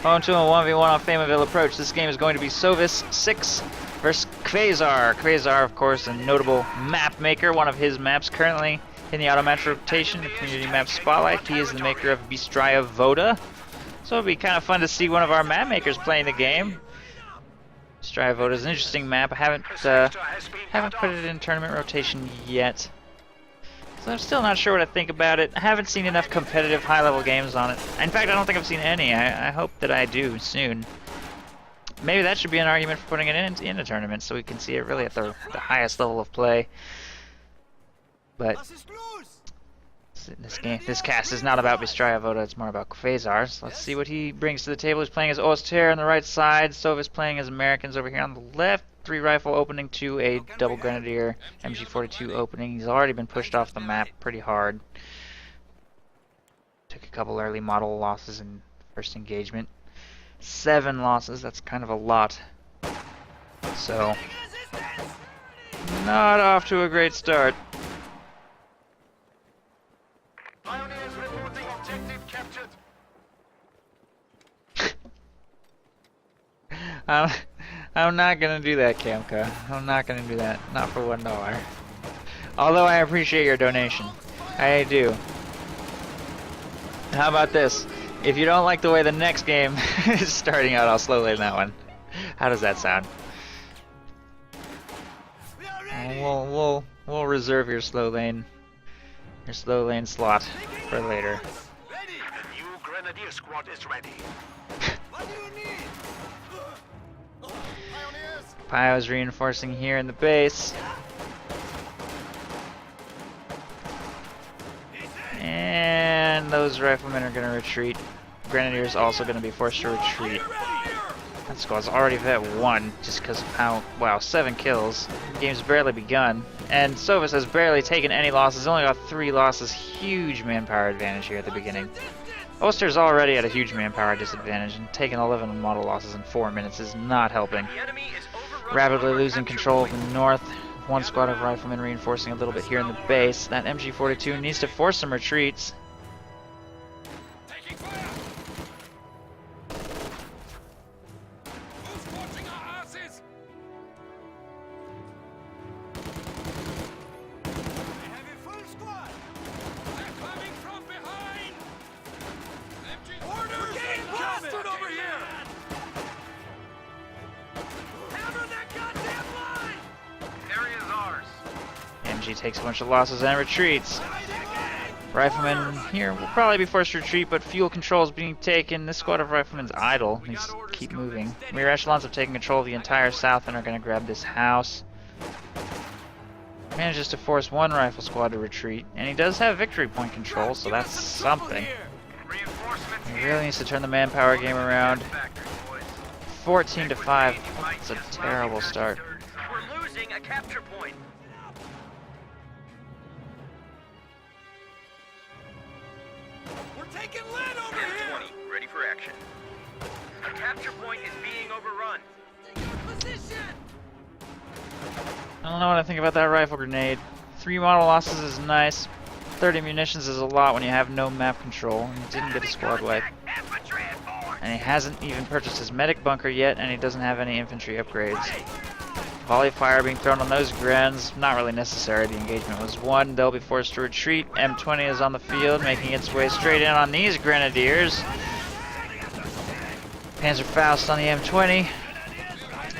On to a 1v1 on Faymonville approach. This game is going to be Sovice06 versus Qvazar. Qvazar, of course, a notable map maker. One of his maps currently in the auto match rotation, the community map spotlight. He is the maker of Bistraya Voda. So it'll be kind of fun to see one of our map makers playing the game. Bistraya Voda is an interesting map. I haven't put it in tournament rotation yet. So I'm still not sure what I think about it. I haven't seen enough competitive high-level games on it. In fact, I don't think I've seen any. I hope that I do soon. Maybe that should be an argument for putting it in a tournament so we can see it really at the highest level of play. But this cast is not about Bistraya Voda, it's more about Qvazar. So let's see what he brings to the table. He's playing as Oster on the right side, Sovice playing as Americans over here on the left. 3 rifle opening to a double grenadier MG42 opening. He's already been pushed off the map pretty hard. Took a couple early model losses in first engagement. 7 losses, that's kind of a lot. So, not off to a great start. Pioneers reporting objective captured. I'm not gonna do that, Kamka. I'm not gonna do that. Not for $1. Although I appreciate your donation. I do. How about this? If you don't like the way the next game is starting out, I'll slow lane that one. How does that sound? We'll reserve your slow lane slot for later. The new grenadier squad is ready. Pio's reinforcing here in the base. And those riflemen are going to retreat. Grenadiers also going to be forced to retreat. That squad's already at 1 just because of how, wow, 7 kills. The game's barely begun. And Sovice has barely taken any losses, only got 3 losses. Huge manpower advantage here at the beginning. Oster's already at a huge manpower disadvantage, and taking 11 model losses in 4 minutes is not helping. Rapidly losing control of the north. 1 squad of riflemen reinforcing a little bit here in the base. That MG42 needs to force some retreats. MG takes a bunch of losses and retreats. Riflemen here will probably be forced to retreat, but fuel control is being taken. This squad of riflemen's idle. Needs to keep moving. Rear echelons have taken control of the entire south and are going to grab this house. Manages to force 1 rifle squad to retreat, and he does have victory point control, so that's something. He really needs to turn the manpower game around. 14 to 5. That's a terrible start. We're losing a capture point. We're taking lead over here. 20, ready for action. A capture point is being overrun. I don't know what I think about that rifle grenade. 3 model losses is nice. 30 munitions is a lot when you have no map control. And he didn't get a squad wipe. And he hasn't even purchased his medic bunker yet, and he doesn't have any infantry upgrades. Volley fire being thrown on those grens, not really necessary. The engagement was won. They'll be forced to retreat. M20 is on the field, making its way straight in on these grenadiers. Panzerfaust on the M20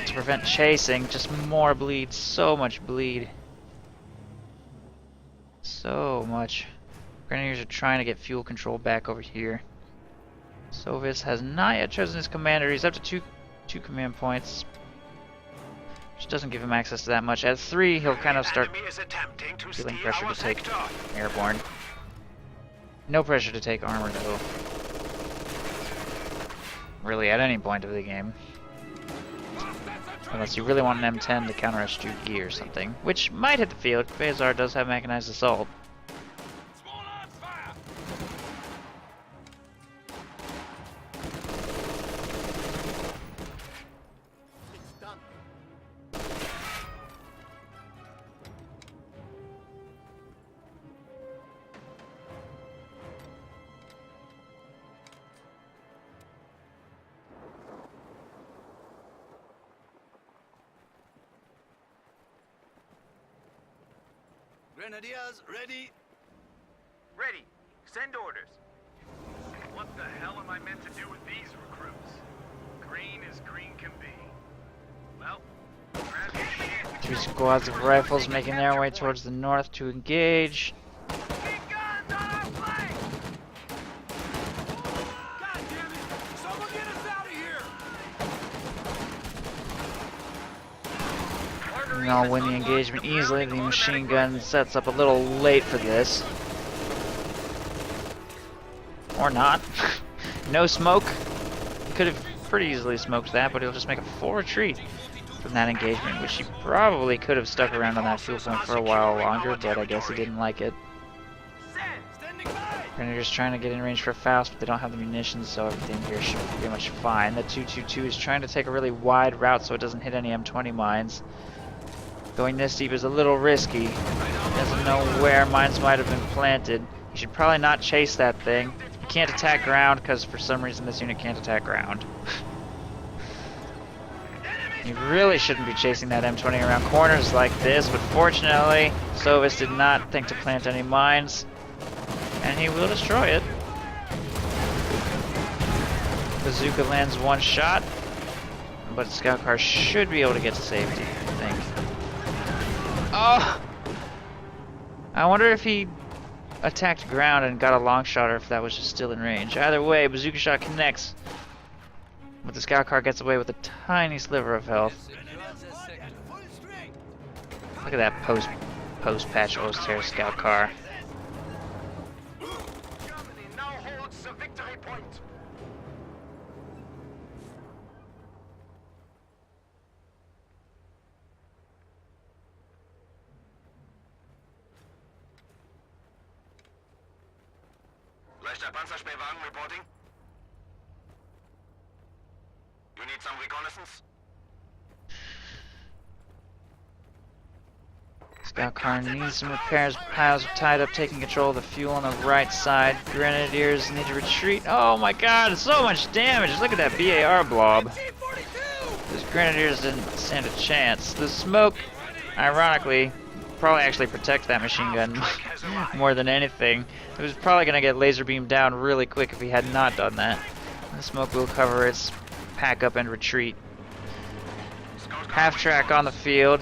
to prevent chasing. Just more bleed. So much bleed. So much. Grenadiers are trying to get fuel control back over here. Sovice has not yet chosen his commander. He's up to two command points. Which doesn't give him access to that much. At 3, he'll kind of start feeling pressure to take airborne. No pressure to take armor, though. Really, at any point of the game. Unless you really want an M10 to counter SUG or something. Which might hit the field. Qvazar does have mechanized assault. Grenadiers, ready. Ready. Send orders. What the hell am I meant to do with these recruits? Green as green can be. Well, grab your shit. 3 squads of rifles making their way towards the north to engage. Big guns on our flank! God damn it! Someone get us out of here! And I'll win the engagement easily. The machine gun sets up a little late for this. Or not. No smoke. Could have pretty easily smoked that, but he'll just make a full retreat from that engagement, which he probably could have stuck around on that fuel point for a while longer, but I guess he didn't like it. Grenadiers trying to get in range for Faust, but they don't have the munitions, so everything here should be pretty much fine. The 222 is trying to take a really wide route so it doesn't hit any M20 mines. Going this deep is a little risky. He doesn't know where mines might have been planted. He should probably not chase that thing. He can't attack ground because for some reason this unit can't attack ground. You really shouldn't be chasing that M20 around corners like this, but fortunately, Sovice did not think to plant any mines, and he will destroy it. Bazooka lands one shot, but Scout Car should be able to get to safety, I think. Oh! I wonder if he attacked ground and got a long shot, or if that was just still in range. Either way, Bazooka shot connects, but the Scout Car gets away with a tiny sliver of health. Look at that post-patch Oster Scout Car. Germany now holds the victory point. Leichter Panzerschmähwagen reporting. You need some reconnaissance? Scout Car needs some repairs. Piles are tied up, taking control of the fuel on the right side. Grenadiers need to retreat. Oh my god, so much damage! Look at that BAR blob. Those Grenadiers didn't stand a chance. The smoke, ironically, probably actually protects that machine gun more than anything. It was probably going to get laser beamed down really quick if he had not done that. The smoke will cover its pack up and retreat. Half track on the field.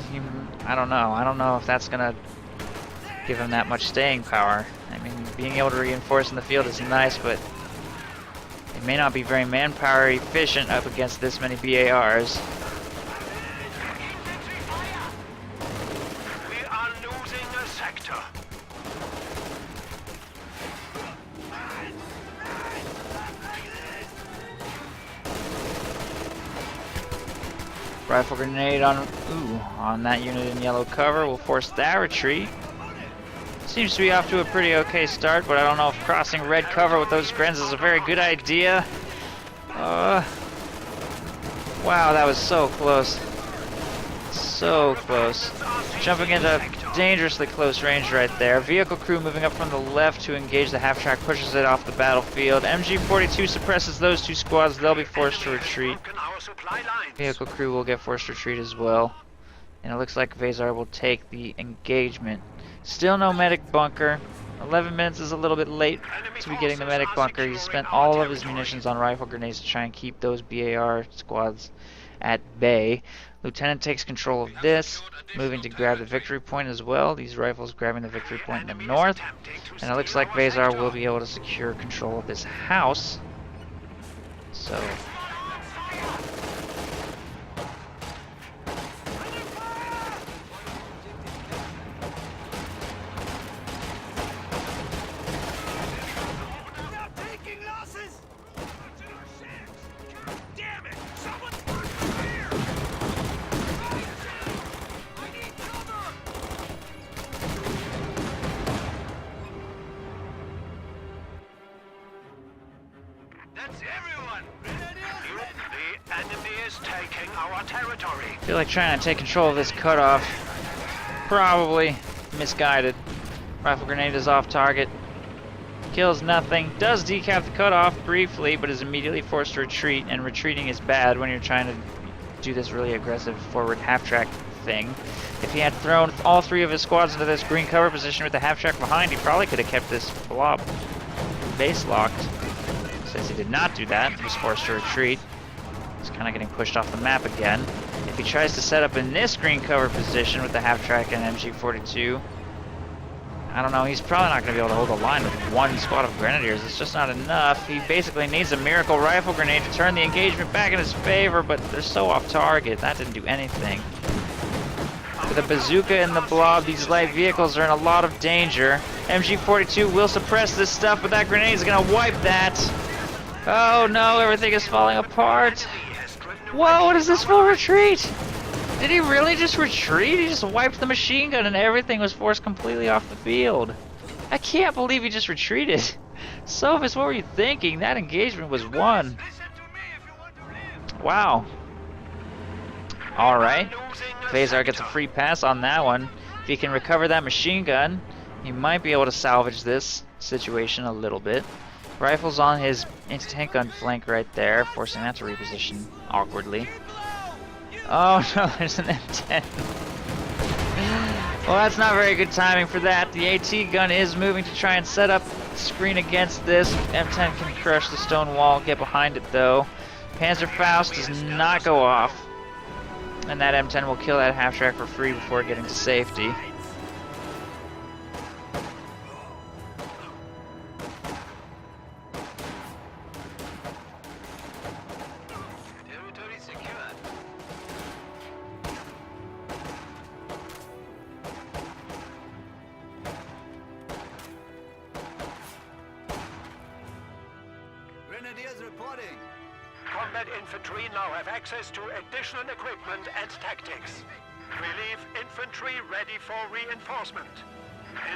I don't know. I don't know if that's going to give him that much staying power. I mean, being able to reinforce in the field is nice, but it may not be very manpower efficient up against this many BARs. We are losing a sector. Rifle grenade on that unit in yellow cover will force that retreat. Seems to be off to a pretty okay start, but I don't know if crossing red cover with those Grens is a very good idea. Wow, that was so close. So close. Jumping into dangerously close range right there. Vehicle crew moving up from the left to engage the half-track, pushes it off the battlefield. MG-42 suppresses those two squads. They'll be forced to retreat. Vehicle crew will get forced to retreat as well. And it looks like Qvazar will take the engagement. Still no medic bunker. 11 minutes is a little bit late to be getting the medic bunker. He spent all of his munitions on rifle grenades to try and keep those BAR squads at bay. Lieutenant takes control of this, moving to grab the victory point as well. These rifles grabbing the victory point in the north. And it looks like Qvazar will be able to secure control of this house. So That's everyone. The enemy is taking our territory. I feel like trying to take control of this cutoff. Probably misguided. Rifle grenade is off target. Kills nothing. Does decap the cutoff briefly, but is immediately forced to retreat. And retreating is bad when you're trying to do this really aggressive forward half-track anything. If he had thrown all 3 of his squads into this green cover position with the half-track behind, he probably could have kept this blob base locked. Since he did not do that, he was forced to retreat. He's kind of getting pushed off the map again. If he tries to set up in this green cover position with the half-track and MG42, I don't know, he's probably not going to be able to hold the line with 1 squad of grenadiers. It's just not enough. He basically needs a miracle rifle grenade to turn the engagement back in his favor, but they're so off target. That didn't do anything. With a bazooka in the blob, these light vehicles are in a lot of danger. MG42 will suppress this stuff, but that grenade is going to wipe that. Oh no, everything is falling apart. Whoa, what is this full retreat? Did he really just retreat? He just wiped the machine gun and everything was forced completely off the field. I can't believe he just retreated. Sovice, what were you thinking? That engagement was won. Wow. Alright. Qvazar gets a free pass on that one. If he can recover that machine gun, he might be able to salvage this situation a little bit. Rifles on his anti-tank gun flank right there, forcing that to reposition awkwardly. Oh no, there's an M10. Well, that's not very good timing for that. The AT gun is moving to try and set up the screen against this. M10 can crush the stone wall, get behind it though. Panzerfaust does not go off. And that M10 will kill that half-track for free before getting to safety. Territory secured. Grenadiers reporting. Combat infantry now have access to additional equipment and tactics. Relief infantry ready for reinforcement.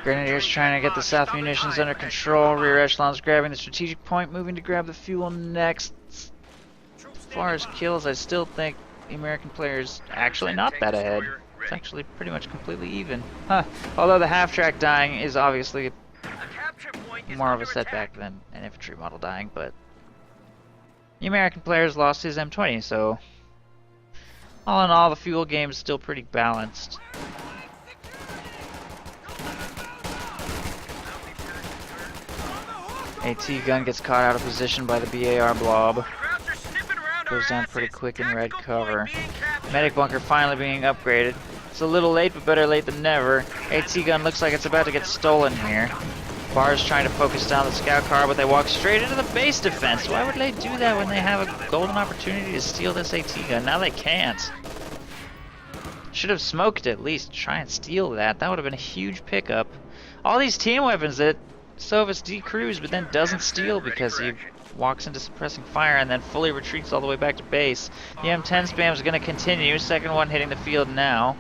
Grenadiers trying to get the south munitions under control. Rear echelons grabbing the strategic point, moving to grab the fuel next. As far as kills, I still think the American player's actually not that ahead. It's actually pretty much completely even. Huh. Although the half-track dying is obviously more of a setback than an infantry model dying, but the American player's lost his M20, so all in all, the fuel game is still pretty balanced. AT gun gets caught out of position by the BAR blob. Goes down pretty quick in red cover. Medic bunker finally being upgraded. It's a little late, but better late than never. AT gun looks like it's about to get stolen here. Bar's trying to focus down the scout car, but they walk straight into the base defense. Why would they do that when they have a golden opportunity to steal this AT gun? Now they can't. Should have smoked at least. Try and steal that. That would have been a huge pickup. All these team weapons that Sovice decrews, but then doesn't steal because he walks into suppressing fire and then fully retreats all the way back to base. The M10 spam is going to continue. Second one hitting the field now.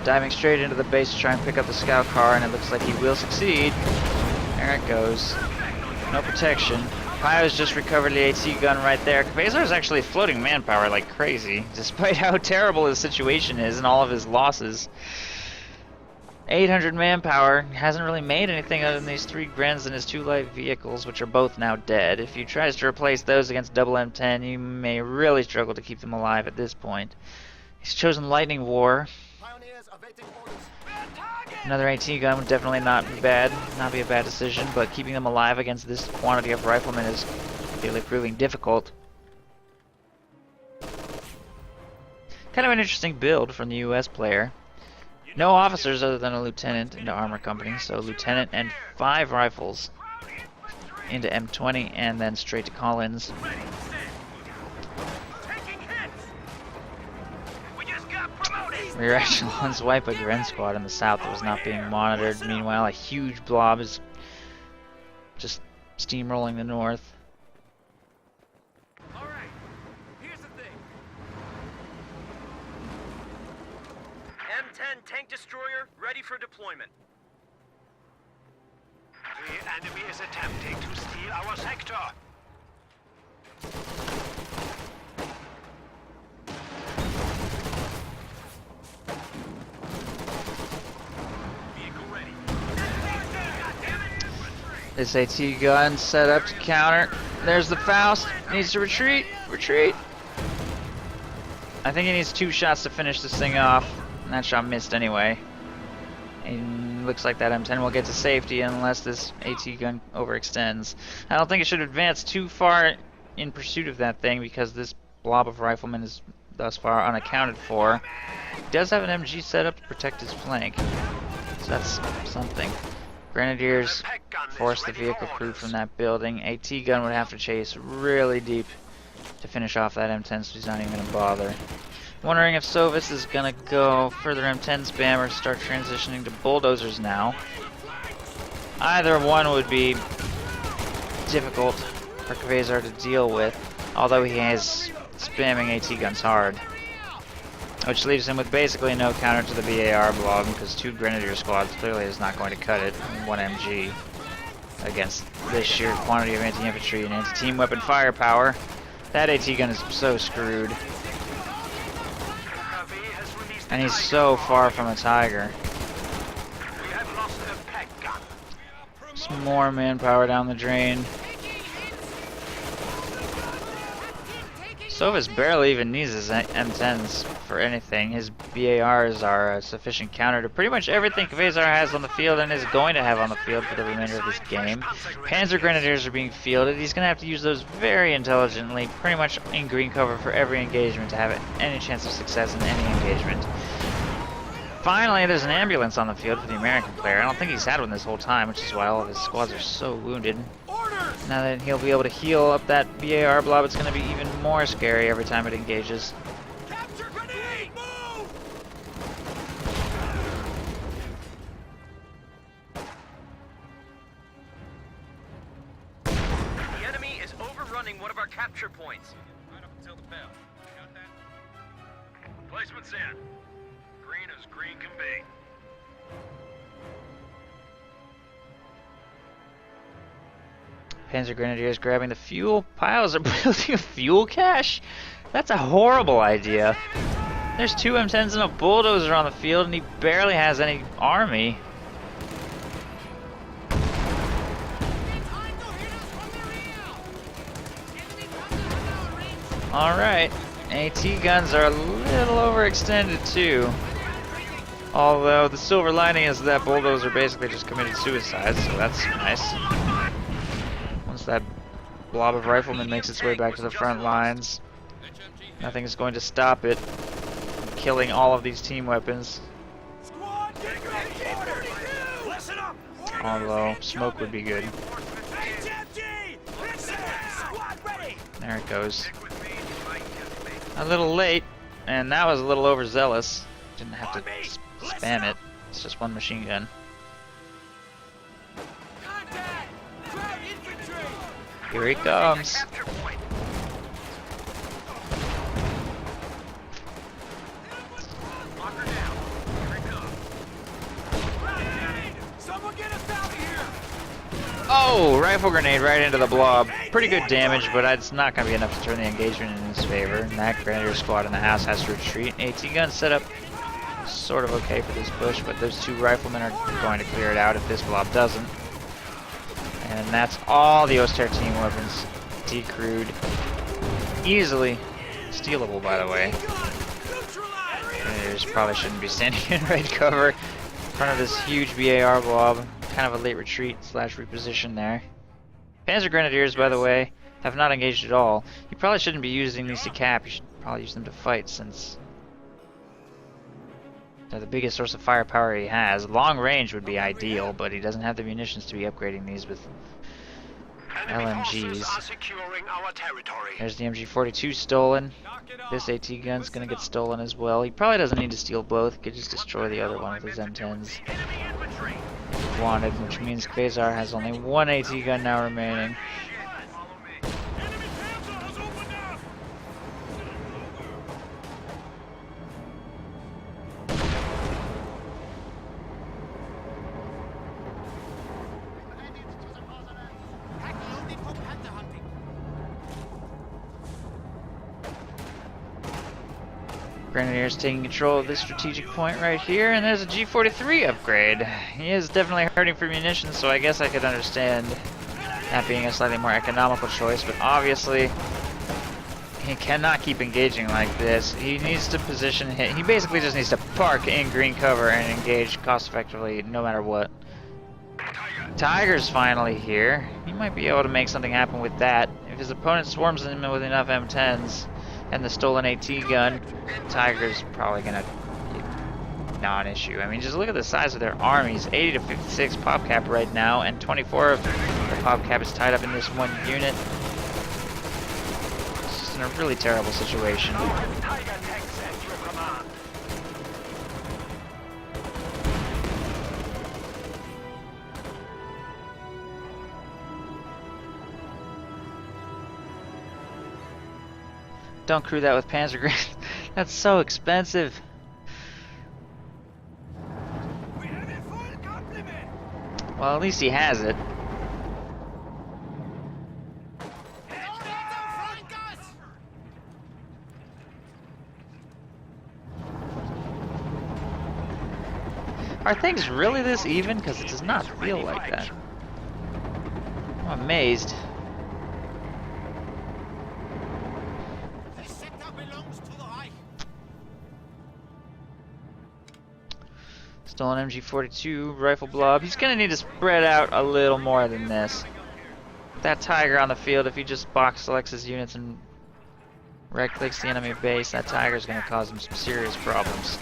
Diving straight into the base to try and pick up the scout car, and it looks like he will succeed. There it goes. No protection. Pio's just recovered the AT gun right there. Qvazar is actually floating manpower like crazy, despite how terrible his situation is and all of his losses. 800 manpower, hasn't really made anything other than these 3 Grens and his 2 light vehicles, which are both now dead. If he tries to replace those against double M10, he may really struggle to keep them alive at this point. He's chosen Lightning War. Another AT gun would definitely not be a bad decision, but keeping them alive against this quantity of riflemen is really proving difficult. Kind of an interesting build from the US player. No officers other than a lieutenant into armor company, so lieutenant and 5 rifles into M20 and then straight to Collins. Rear echelons wipe a Gren squad in the south that was not being monitored. Meanwhile, a huge blob is just steamrolling the north. All right, here's the thing. M10 tank destroyer ready for deployment. The enemy is attempting to steal our sector. Vehicle ready. This AT gun set up to counter. There's the Faust. Needs to retreat. Retreat. I think he needs 2 shots to finish this thing off. And that shot missed anyway. And looks like that M10 will get to safety unless this AT gun overextends. I don't think it should advance too far in pursuit of that thing because this blob of riflemen is thus far unaccounted for. He does have an MG set up to protect his flank. So that's something. Grenadiers force the vehicle crew from that building. AT gun would have to chase really deep to finish off that M10, so he's not even gonna bother. Wondering if Sovice is gonna go further M10 spam or start transitioning to bulldozers now. Either one would be difficult for Qvazar to deal with, although he is spamming AT guns hard. Which leaves him with basically no counter to the BAR blob, because 2 Grenadier squads clearly is not going to cut it, and 1 MG against this sheer quantity of anti-infantry and anti-team weapon firepower. That AT gun is so screwed. And he's so far from a Tiger. Some more manpower down the drain. Sovice barely even needs his M10s for anything. His BARs are a sufficient counter to pretty much everything Qvazar has on the field and is going to have on the field for the remainder of this game. Panzer Grenadiers are being fielded. He's going to have to use those very intelligently, pretty much in green cover for every engagement to have any chance of success in any engagement. Finally, there's an ambulance on the field for the American player. I don't think he's had one this whole time, which is why all of his squads are so wounded. Now that he'll be able to heal up that BAR blob, it's going to be even more scary every time it engages. Capture grenade! Move! The enemy is overrunning one of our capture points. Right up until the bell. You got that? Placement's in. Green as green can be. Panzer Grenadiers grabbing the fuel piles are building a fuel cache? That's a horrible idea. There's 2 M10s and a bulldozer on the field and he barely has any army. Alright, AT guns are a little overextended too. Although the silver lining is that bulldozer basically just committed suicide, so that's nice. Once that blob of riflemen makes its way back to the front lines, nothing is going to stop it from killing all of these team weapons. Squad, get ready! Listen up! Although smoke would be good. HMG! Squad ready! There it goes. A little late, and that was a little overzealous. Didn't have to spam it. It's just 1 machine gun. Contact! Ground infantry! Here he comes. Capture point. Lock her down. Here we go. Grenade! Someone get us out of here! Oh, rifle grenade right into the blob. Pretty good damage, but it's not going to be enough to turn the engagement in his favor. And that Grenadier squad in the house has to retreat. AT gun set up sort of okay for this push, but those 2 riflemen are going to clear it out if this blob doesn't. And that's all the Oster team weapons decrewed. Easily stealable, by the way. Grenadiers probably shouldn't be standing in red cover in front of this huge BAR blob. Kind of a late retreat / reposition there. Panzer Grenadiers, by the way, have not engaged at all. You probably shouldn't be using these to cap. You should probably use them to fight, since they're the biggest source of firepower he has. Long range would be ideal, but he doesn't have the munitions to be upgrading these with LMGs. There's the MG42 stolen. This AT gun's gonna get stolen as well. He probably doesn't need to steal both. He could just destroy the other one with his M10s if wanted, which means Qvazar has only 1 AT gun now remaining. Grenadiers taking control of this strategic point right here, and there's a G43 upgrade. He is definitely hurting for munitions, so I guess I could understand That being a slightly more economical choice, but obviously he cannot keep engaging like this. He needs to position hit. He basically just needs to park in green cover and engage cost effectively no matter what. Tiger's finally here. He might be able to make something happen with that. If his opponent swarms him with enough M10s and the stolen AT gun, Tiger's probably gonna non-issue. I mean, just look at the size of their armies. 80 to 56 pop cap right now, and 24 of the pop cap is tied up in this one unit. It's just in a really terrible situation. Don't crew that with Panzer Grenades. That's so expensive. Well, at least he has it. Are things really this even? Because it does not feel like that. I'm amazed. Stolen MG42 rifle blob. He's gonna need to spread out a little more than this. With that Tiger on the field, if he just box selects his units and right clicks the enemy base, that Tiger's gonna cause him some serious problems.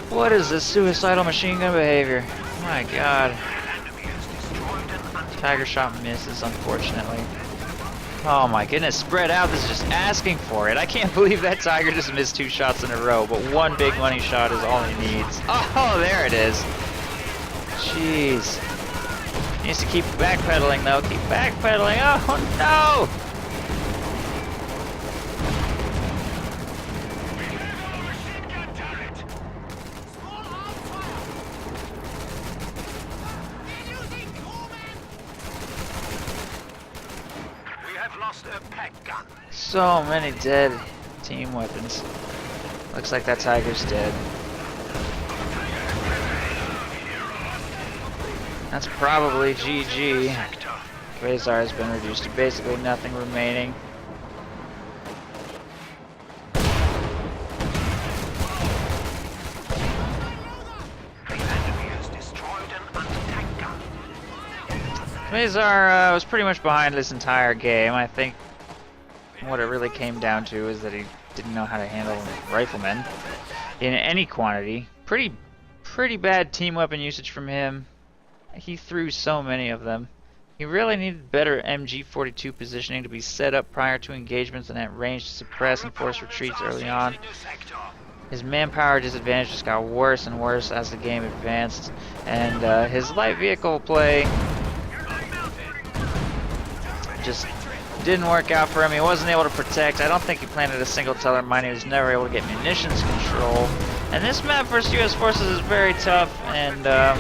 What is this suicidal machine gun behavior? My god. Tiger shot misses, unfortunately. Oh my goodness, spread out. This is just asking for it. I can't believe that Tiger just missed 2 shots in a row, but 1 big money shot is all he needs. Oh, there it is. Jeez. He needs to keep backpedaling though. Keep backpedaling. Oh no! So many dead team weapons. Looks like that Tiger's dead. That's probably GG. Qvazar has been reduced to basically nothing remaining. Qvazar was pretty much behind this entire game. I think what it really came down to is that he didn't know how to handle riflemen in any quantity. Pretty bad team weapon usage from him. He threw so many of them. He really needed better MG42 positioning to be set up prior to engagements and at range to suppress and force retreats early on. His manpower disadvantage just got worse and worse as the game advanced, and his light vehicle play just didn't work out for him. He wasn't able to protect. I don't think he planted a single teller mine. He was never able to get munitions control. And this map versus U.S. forces is very tough, and the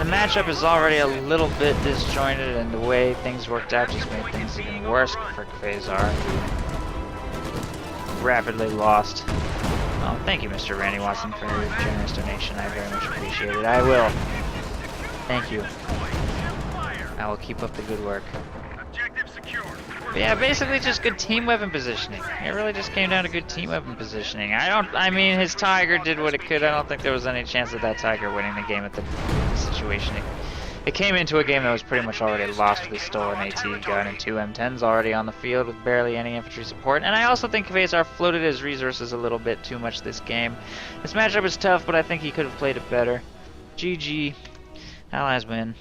matchup is already a little bit disjointed, and the way things worked out just made things even worse for Qvazar, who rapidly lost. Oh, thank you, Mr. Randy Watson, for your generous donation. I very much appreciate it. I will. Thank you. I will keep up the good work. But yeah, basically just good team weapon positioning. It really just came down to good team weapon positioning. I mean, his Tiger did what it could. I don't think there was any chance of that Tiger winning the game at the situation. It came into a game that was pretty much already lost with his stolen AT gun and 2 M10s already on the field with barely any infantry support. And I also think Qvazar floated his resources a little bit too much this game. This matchup is tough, but I think he could have played it better. GG. Allies win.